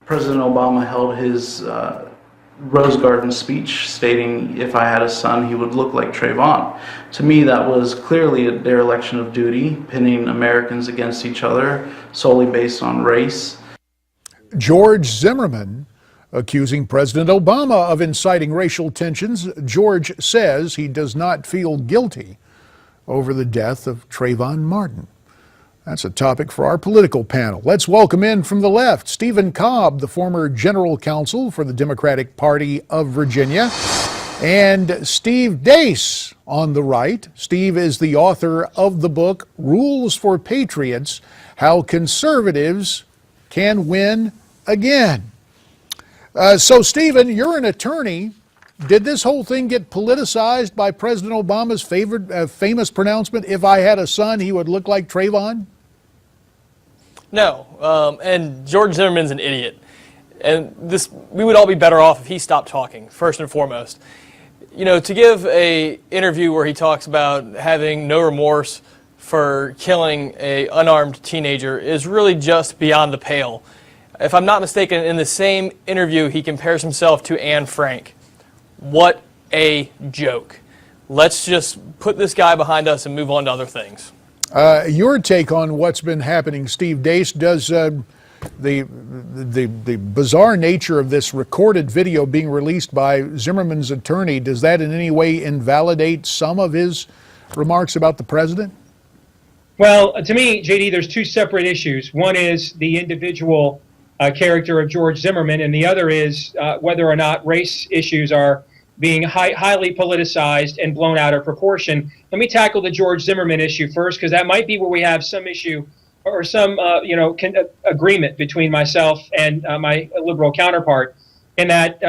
President Obama held his Rose Garden speech stating, if I had a son, he would look like Trayvon. To me, that was clearly a dereliction of duty, pitting Americans against each other solely based on race. George Zimmerman accusing President Obama of inciting racial tensions. George says he does not feel guilty over the death of Trayvon Martin. That's a topic for our political panel. Let's welcome in from the left, Stephen Cobb, the former general counsel for the Democratic Party of Virginia, and Steve Deace on the right. Steve is the author of the book, Rules for Patriots, How Conservatives Can Win Again. So, Stephen, you're an attorney. Did this whole thing get politicized by President Obama's famous pronouncement, if I had a son, he would look like Trayvon? No, and George Zimmerman's an idiot. And we would all be better off if he stopped talking, first and foremost. You know, to give a interview where he talks about having no remorse for killing an unarmed teenager is really just beyond the pale. If I'm not mistaken, in the same interview, he compares himself to Anne Frank. What a joke. Let's just put this guy behind us and move on to other things. Your take on what's been happening, Steve Deace, does the bizarre nature of this recorded video being released by Zimmerman's attorney, does that in any way invalidate some of his remarks about the president? Well, to me, JD, there's two separate issues. One is the individual character of George Zimmerman, and the other is whether or not race issues are being highly politicized and blown out of proportion. Let me tackle the George Zimmerman issue first, because that might be where we have some issue or some agreement between myself and my liberal counterpart, in that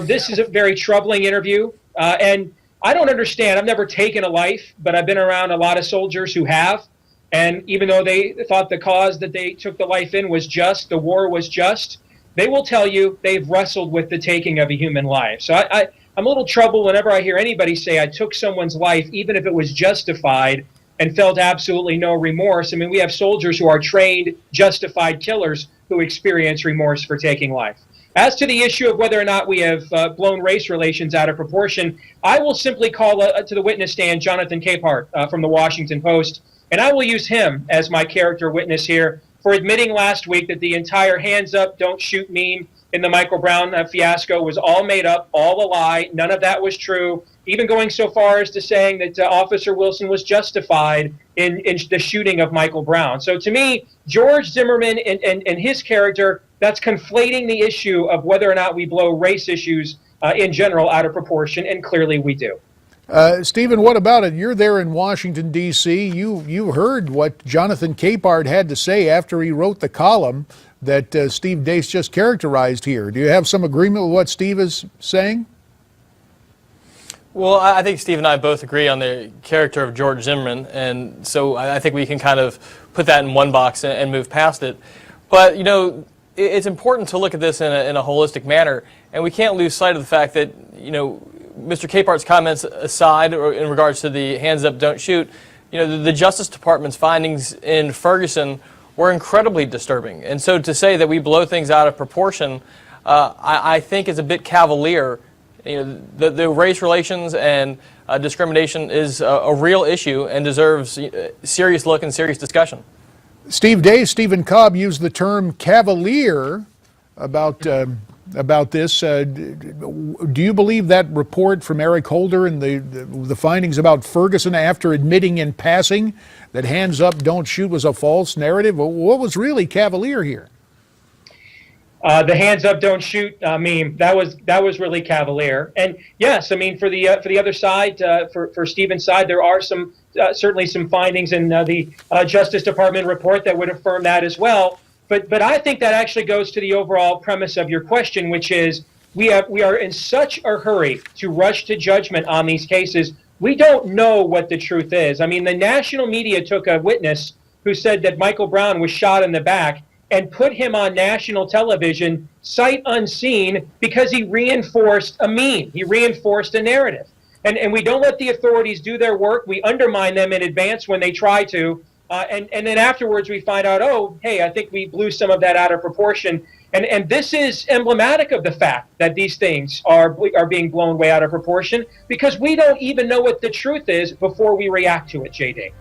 this is a very troubling interview, and I don't understand. I've never taken a life, but I've been around a lot of soldiers who have, and even though they thought the cause that they took the life in was just, the war was just, they will tell you they've wrestled with the taking of a human life. So I'm a little troubled whenever I hear anybody say I took someone's life, even if it was justified, and felt absolutely no remorse. I mean, we have soldiers who are trained, justified killers who experience remorse for taking life. As to the issue of whether or not we have blown race relations out of proportion, I will simply call to the witness stand Jonathan Capehart from the Washington Post, and I will use him as my character witness here for admitting last week that the entire hands up, don't shoot meme in the Michael Brown fiasco was all made up, all a lie. None of that was true. Even going so far as to saying that Officer Wilson was justified in the shooting of Michael Brown. So to me, George Zimmerman and his character, that's conflating the issue of whether or not we blow race issues in general out of proportion, and clearly we do. Stephen, what about it? You're there in Washington, D.C. You heard what Jonathan Capehart had to say after he wrote the column that Steve Deace just characterized here. Do you have some agreement with what Steve is saying? Well, I think Steve and I both agree on the character of George Zimmerman, and so I think we can kind of put that in one box and move past it. But, you know, it's important to look at this in a holistic manner, and we can't lose sight of the fact that, you know, Mr. Capehart's comments aside, or in regards to the hands up, don't shoot, you know, the Justice Department's findings in Ferguson were incredibly disturbing. And so to say that we blow things out of proportion, I think is a bit cavalier. You know, the race relations and discrimination is a real issue and deserves serious look and serious discussion. Steve Deace, Stephen Cobb used the term cavalier about this. Do you believe that report from Eric Holder and the findings about Ferguson, after admitting in passing that hands up, don't shoot, was a false narrative? What was really cavalier here? The hands up, don't shoot meme, that was really cavalier. And yes, I mean, for the other side, for Stephen's side, there are some certainly some findings in the Justice Department report that would affirm that as well. But I think that actually goes to the overall premise of your question, which is we are in such a hurry to rush to judgment on these cases. We don't know what the truth is. I mean, the national media took a witness who said that Michael Brown was shot in the back and put him on national television sight unseen because he reinforced a meme. He reinforced a narrative. And we don't let the authorities do their work. We undermine them in advance when they try to. And then afterwards we find out, oh, hey, I think we blew some of that out of proportion. And this is emblematic of the fact that these things are being blown way out of proportion because we don't even know what the truth is before we react to it, JD.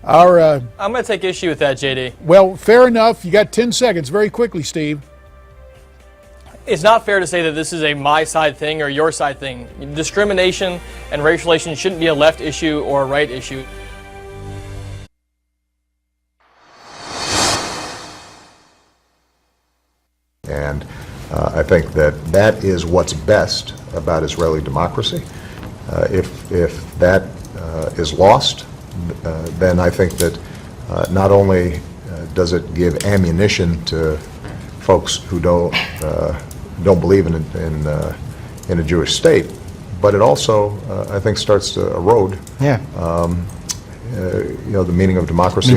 I'm going to take issue with that, JD. Well, fair enough. You got 10 seconds. Very quickly, Steve. It's not fair to say that this is a my side thing or your side thing. Discrimination and racial relations shouldn't be a left issue or a right issue. And I think that is what's best about Israeli democracy. If that is lost, then I think that not only does it give ammunition to folks who don't believe in a Jewish state, but it also I think starts to erode the meaning of democracy.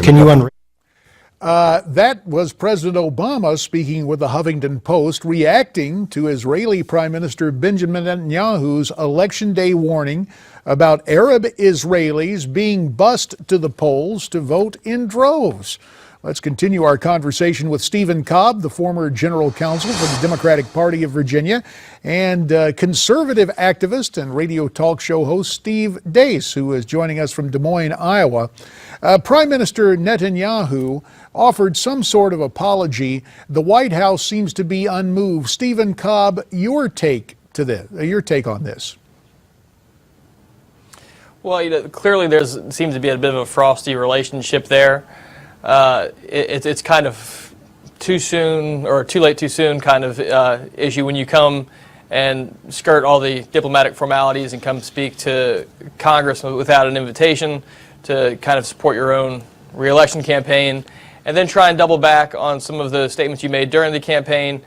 That was President Obama speaking with the Huffington Post, reacting to Israeli Prime Minister Benjamin Netanyahu's Election Day warning about Arab Israelis being bussed to the polls to vote in droves. Let's continue our conversation with Stephen Cobb, the former general counsel for the Democratic Party of Virginia, and conservative activist and radio talk show host Steve Deace, who is joining us from Des Moines, Iowa. Prime Minister Netanyahu offered some sort of apology. The White House seems to be unmoved. Stephen Cobb, your take on this? Well, clearly there seems to be a bit of a frosty relationship there. It's kind of too soon or too late too soon kind of issue when you come and skirt all the diplomatic formalities and come speak to Congress without an invitation to kind of support your own re-election campaign and then try and double back on some of the statements you made during the campaign.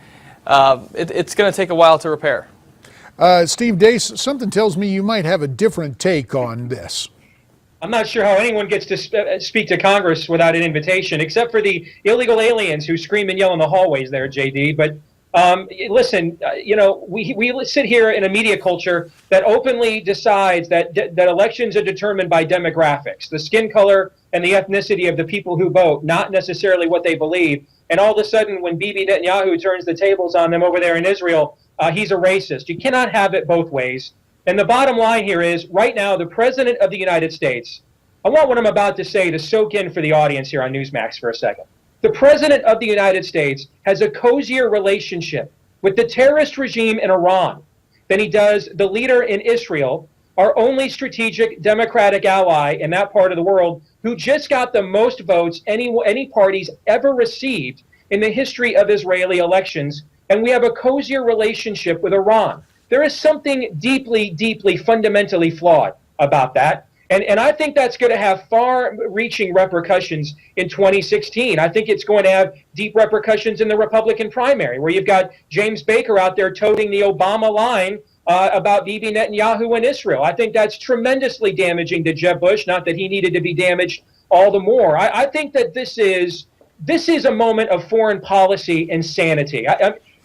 It's going to take a while to repair. Steve Deace, something tells me you might have a different take on this. I'm not sure how anyone gets to speak to Congress without an invitation, except for the illegal aliens who scream and yell in the hallways there, JD. But listen, we sit here in a media culture that openly decides that elections are determined by demographics, the skin color and the ethnicity of the people who vote, not necessarily what they believe. And all of a sudden, when Bibi Netanyahu turns the tables on them over there in Israel, he's a racist. You cannot have it both ways. And the bottom line here is, right now, the President of the United States, I want what I'm about to say to soak in for the audience here on Newsmax for a second. The President of the United States has a cozier relationship with the terrorist regime in Iran than he does the leader in Israel, our only strategic democratic ally in that part of the world, who just got the most votes any party's ever received in the history of Israeli elections. And we have a cozier relationship with Iran. There is something deeply, deeply, fundamentally flawed about that. And I think that's going to have far-reaching repercussions in 2016. I think it's going to have deep repercussions in the Republican primary, where you've got James Baker out there toting the Obama line about Bibi Netanyahu and Israel. I think that's tremendously damaging to Jeb Bush, not that he needed to be damaged all the more. I think that this is a moment of foreign policy insanity.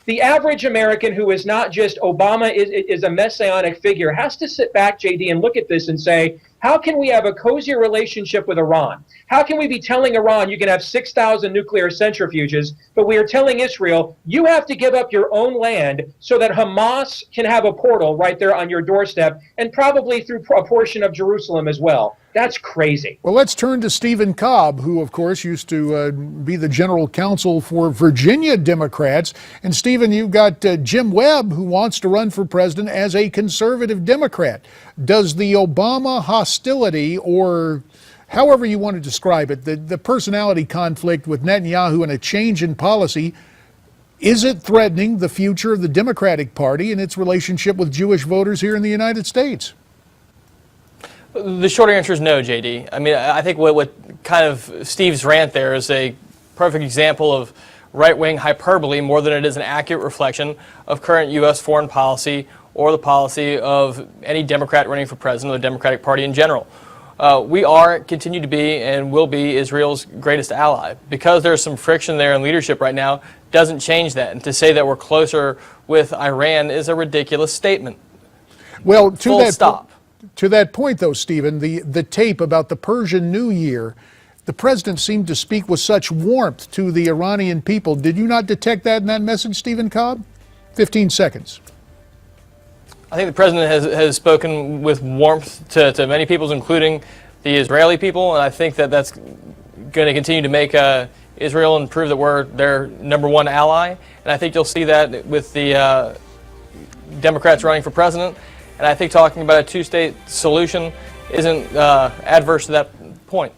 The average American who is not just Obama is a messianic figure has to sit back, JD, and look at this and say, how can we have a cozier relationship with Iran? How can we be telling Iran you can have 6,000 nuclear centrifuges, but we are telling Israel you have to give up your own land so that Hamas can have a portal right there on your doorstep and probably through a portion of Jerusalem as well? That's crazy. Well, let's turn to Stephen Cobb, who, of course, used to be the general counsel for Virginia Democrats. And, Stephen, you've got Jim Webb, who wants to run for president as a conservative Democrat. Does the Obama hostility, or however you want to describe it, the personality conflict with Netanyahu and a change in policy, is it threatening the future of the Democratic Party and its relationship with Jewish voters here in the United States? The short answer is no, JD. I mean, I think what kind of Steve's rant there is a perfect example of right-wing hyperbole more than it is an accurate reflection of current U.S. foreign policy or the policy of any Democrat running for president or the Democratic Party in general. We continue to be, and will be Israel's greatest ally. Because there's some friction there in leadership right now doesn't change that. And to say that we're closer with Iran is a ridiculous statement. Well, Full stop. To that point, though, Stephen, the tape about the Persian New Year, the president seemed to speak with such warmth to the Iranian people. Did you not detect that in that message, Stephen Cobb? 15 seconds. I think the president has spoken with warmth to many peoples, including the Israeli people, and I think that that's going to continue to make Israel and prove that we're their #1 ally. And I think you'll see that with the Democrats running for president. And I think talking about a two-state solution isn't adverse to that point.